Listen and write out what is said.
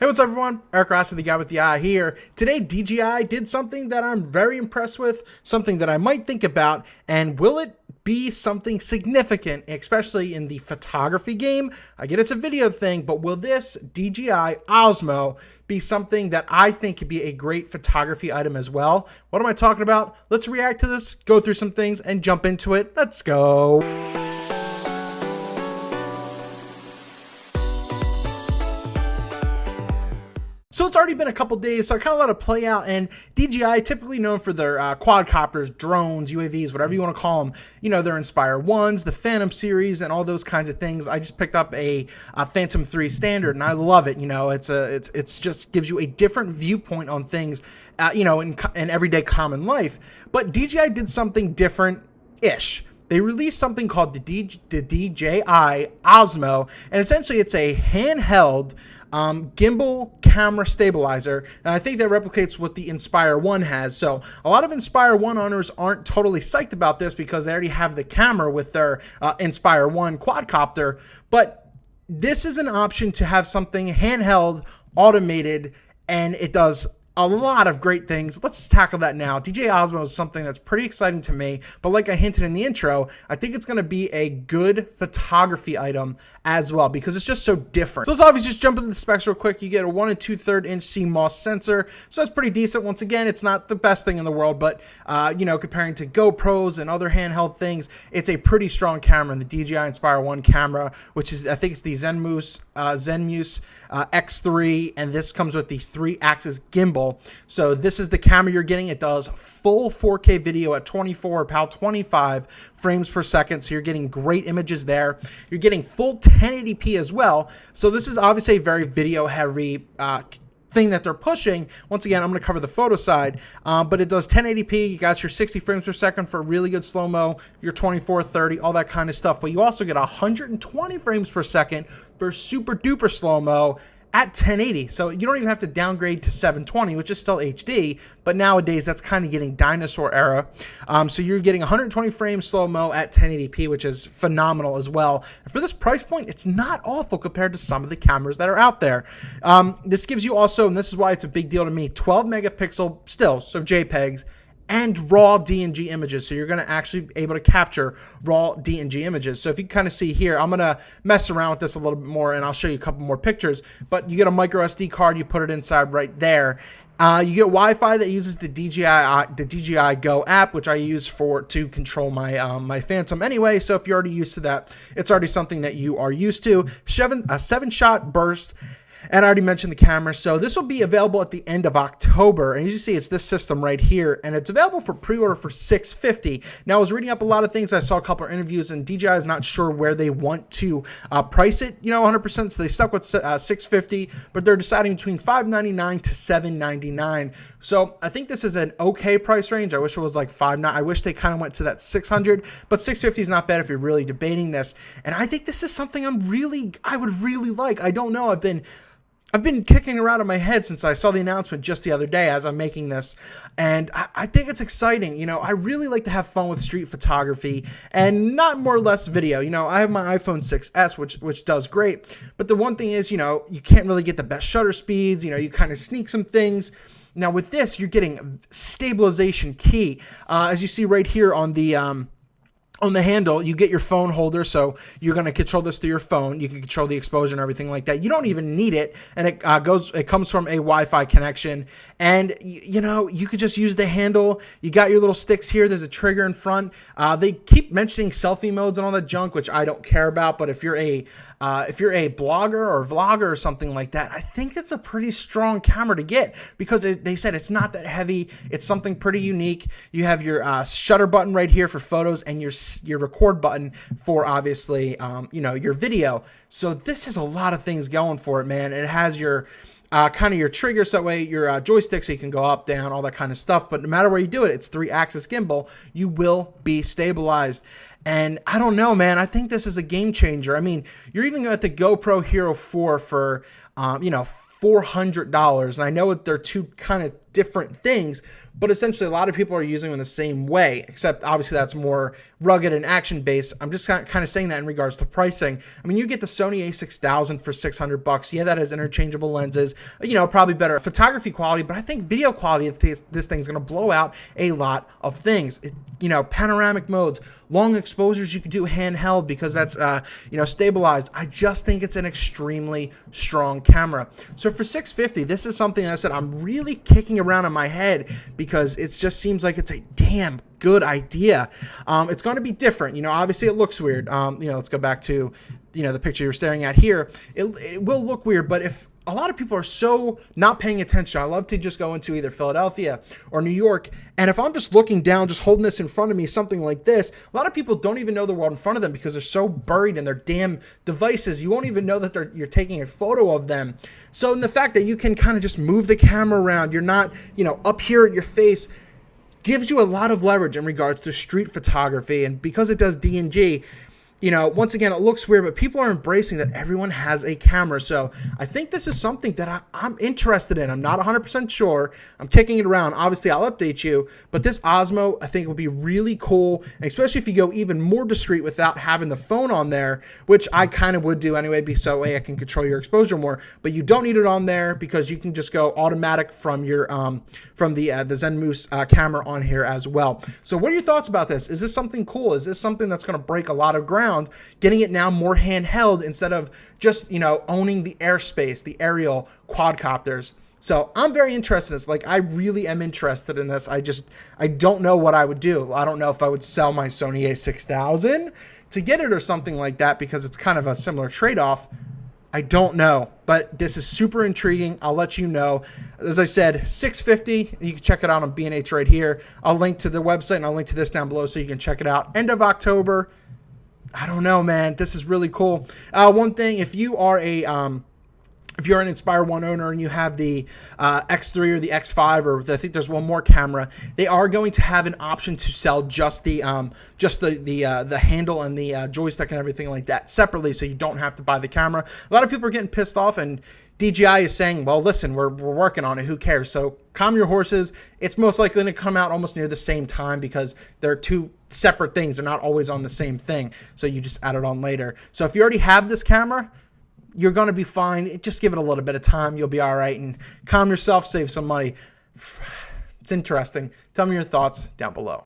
Hey, what's up everyone? Eric Rossi, the guy with the eye here. Today, DJI did something that I'm very impressed with, something that I might think about, and will it be something significant, especially in the photography game? I get it's a video thing, but will this DJI Osmo be something that I think could be a great photography item as well? What am I talking about? Let's react to this, go through some things, and jump into it. Let's go. So it's already been a couple days, so I kind of let it play out, and DJI, typically known for their quadcopters, drones, UAVs, whatever you want to call them, you know, their Inspire 1s, the Phantom series, and all those kinds of things. I just picked up a Phantom 3 standard, and I love it. You know, it's just gives you a different viewpoint on things, you know, in everyday common life. But DJI did something different-ish. They released something called the DJI Osmo, and essentially it's a handheld gimbal camera stabilizer, and I think that replicates what the Inspire 1 has. So a lot of Inspire 1 owners aren't totally psyched about this because they already have the camera with their Inspire 1 quadcopter, but this is an option to have something handheld, automated, and it does a lot of great things. Let's tackle that now. DJI Osmo is something that's pretty exciting to me, but like I hinted in the intro, I think it's going to be a good photography item as well because it's just so different. So let's obviously just jump into the specs real quick. You get a 1 2/3 inch CMOS sensor, so that's pretty decent. Once again, it's not the best thing in the world, but you know, comparing to GoPros and other handheld things, it's a pretty strong camera in the DJI Inspire 1 camera, which is, I think it's the Zenmuse X3, and this comes with the 3-axis gimbal. So this is the camera you're getting. It does full 4K video at 25 frames per second. So you're getting great images there. You're getting full 1080p as well. So this is obviously a very video heavy thing that they're pushing. Once again, I'm going to cover the photo side, but it does 1080p. You got your 60 frames per second for really good slow-mo, your 24, 30, all that kind of stuff. But you also get 120 frames per second for super duper slow-mo at 1080. So you don't even have to downgrade to 720, which is still HD, but nowadays that's kind of getting dinosaur era. So you're getting 120 frames slow-mo at 1080p, which is phenomenal as well. And for this price point, it's not awful compared to some of the cameras that are out there. This gives you also, and this is why it's a big deal to me, 12 megapixel still, so JPEGs, and RAW DNG images. So you're going to actually be able to capture RAW DNG images. So if you kind of see here, I'm going to mess around with this a little bit more and I'll show you a couple more pictures, but you get a micro SD card, you put it inside right there. You get Wi-Fi that uses the DJI Go app, which I use to control my my Phantom anyway. So if you're already used to that, it's already something that you are used to. A 7-shot burst. And I already mentioned the camera, so this will be available at the end of October. And as you see, it's this system right here, and it's available for pre-order for $650. Now, I was reading up a lot of things. I saw a couple of interviews, and DJI is not sure where they want to price it, you know, 100%. So they stuck with $650, but they're deciding between $599 to $799. So I think this is an okay price range. I wish it was like $599. I wish they kind of went to that $600, but $650 is not bad if you're really debating this. And I think this is something I would really like. I don't know. I've been kicking around in my head since I saw the announcement just the other day as I'm making this, and I think it's exciting. You know, I really like to have fun with street photography and not more or less video. You know, I have my iPhone 6S, which does great, but the one thing is, you know, you can't really get the best shutter speeds. You know, you kind of sneak some things. Now with this, you're getting stabilization key, as you see right here on the handle. You get your phone holder, so you're going to control this through your phone. You can control the exposure and everything like that. You don't even need it, and it comes from a Wi-Fi connection, and you know, you could just use the handle. You got your little sticks here. There's a trigger in front. They keep mentioning selfie modes and all that junk, which I don't care about, but if you're a blogger or vlogger or something like that, I think it's a pretty strong camera to get because they said it's not that heavy. It's something pretty unique. You have your shutter button right here for photos and your record button for obviously, you know, your video. So this has a lot of things going for it, man. It has your kind of your trigger, so that way your joystick, so you can go up, down, all that kind of stuff. But no matter where you do it, it's 3-axis gimbal. You will be stabilized. And I don't know, man. I think this is a game changer. I mean, you're even going to get the GoPro Hero 4 for, you know, $400. And I know they're two kind of different things, but essentially a lot of people are using them in the same way, except obviously that's more rugged and action based. I'm just kind of saying that in regards to pricing. I mean, you get the Sony a6000 for $600. Yeah, that has interchangeable lenses, you know, probably better photography quality, but I think video quality of this thing's going to blow out a lot of things. You know, panoramic modes, long exposures you can do handheld because that's, you know, stabilized. I just think it's an extremely strong camera. So for $650, this is something I said I'm really kicking around in my head because it just seems like it's a damn good idea. It's going to be different. You know, obviously it looks weird. You know, let's go back to, you know, the picture you're staring at here. It will look weird, but if a lot of people are so not paying attention, I love to just go into either Philadelphia or New York, and if I'm just looking down, just holding this in front of me, something like this, a lot of people don't even know the world in front of them because they're so buried in their damn devices. You won't even know that you're taking a photo of them. So in the fact that you can kind of just move the camera around, you're not, you know, up here at your face, gives you a lot of leverage in regards to street photography. And because it does DNG, you know, once again, it looks weird, but people are embracing that everyone has a camera. So I think this is something that I'm interested in. I'm not 100% sure. I'm kicking it around. Obviously, I'll update you. But this Osmo, I think, will be really cool, especially if you go even more discreet without having the phone on there, which I kind of would do anyway, so that way I can control your exposure more. But you don't need it on there because you can just go automatic from your from the Zenmuse camera on here as well. So what are your thoughts about this? Is this something cool? Is this something that's going to break a lot of ground? Getting it now more handheld instead of just, you know, owning the airspace, the aerial quadcopters. So I'm very interested in this. Like, I really am interested in this. I don't know what I would do. I don't know if I would sell my Sony a6000 to get it or something like that because it's kind of a similar trade-off. I don't know, but this is super intriguing. I'll let you know. As I said, $650. You can check it out on B&H right here. I'll link to the website and I'll link to this down below so you can check it out. End of October. I don't know, man. This is really cool. One thing, if you are an Inspire 1 owner and you have the X3 or the X5, or I think there's one more camera, they are going to have an option to sell just the handle and the joystick and everything like that separately, so you don't have to buy the camera. A lot of people are getting pissed off, and DJI is saying, well, listen, we're working on it. Who cares? So calm your horses. It's most likely going to come out almost near the same time because they're two separate things. They're not always on the same thing. So you just add it on later. So if you already have this camera, you're going to be fine. Just give it a little bit of time. You'll be all right. And calm yourself, save some money. It's interesting. Tell me your thoughts down below.